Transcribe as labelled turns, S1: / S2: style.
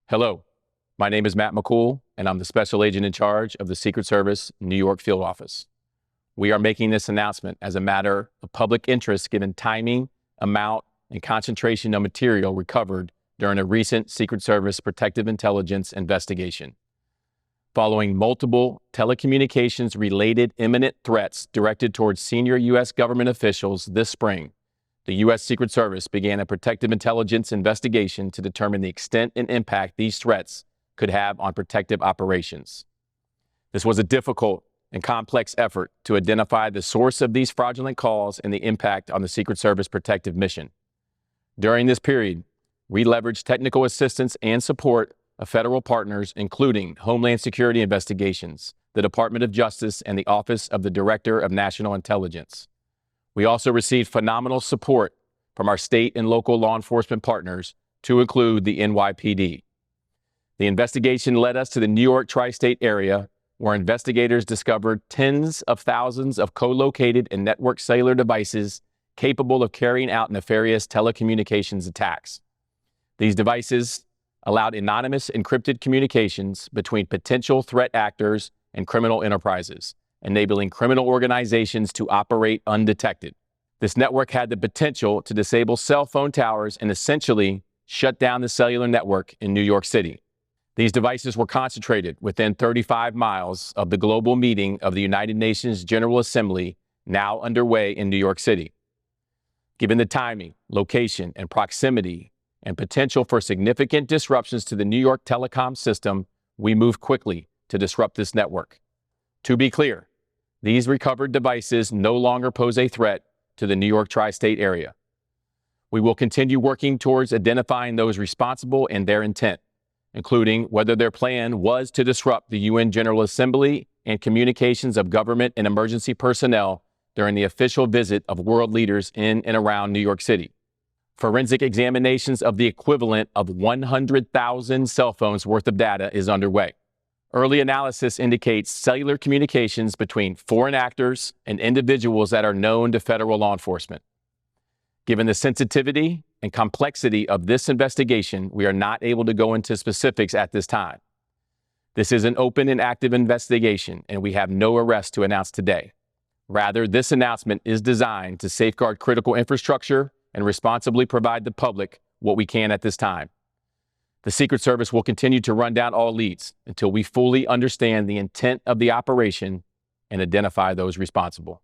S1: Hello, my name is Matt McCool, and I'm the Special Agent in charge of the Secret Service New York Field Office. We are making this announcement as a matter of public interest given timing, amount, and concentration of material recovered during a recent Secret Service Protective Intelligence investigation. Following multiple telecommunications-related imminent threats directed towards senior U.S. government officials this spring, the U.S. Secret Service began a protective intelligence investigation to determine the extent and impact these threats could have on protective operations. This was a difficult and complex effort to identify the source of these fraudulent calls and the impact on the Secret Service protective mission. During this period, we leveraged technical assistance and support of federal partners, including Homeland Security Investigations, the Department of Justice, and the Office of the Director of National Intelligence. We also received phenomenal support from our state and local law enforcement partners, to include the NYPD. The investigation led us to the New York tri-state area, where investigators discovered tens of thousands of co-located and networked cellular devices capable of carrying out nefarious telecommunications attacks. These devices allowed anonymous encrypted communications between potential threat actors and criminal enterprises, enabling criminal organizations to operate undetected. This network had the potential to disable cell phone towers and essentially shut down the cellular network in New York City. These devices were concentrated within 35 miles of the global meeting of the United Nations General Assembly, now underway in New York City. Given the timing, location, and proximity, and potential for significant disruptions to the New York telecom system, we moved quickly to disrupt this network. To be clear, these recovered devices no longer pose a threat to the New York tri-state area. We will continue working towards identifying those responsible and their intent, including whether their plan was to disrupt the UN General Assembly and communications of government and emergency personnel during the official visit of world leaders in and around New York City. Forensic examinations of the equivalent of 100,000 cell phones worth of data is underway. Early analysis indicates cellular communications between foreign actors and individuals that are known to federal law enforcement. Given the sensitivity and complexity of this investigation, we are not able to go into specifics at this time. This is an open and active investigation, and we have no arrest to announce today. Rather, this announcement is designed to safeguard critical infrastructure and responsibly provide the public what we can at this time. The Secret Service will continue to run down all leads until we fully understand the intent of the operation and identify those responsible.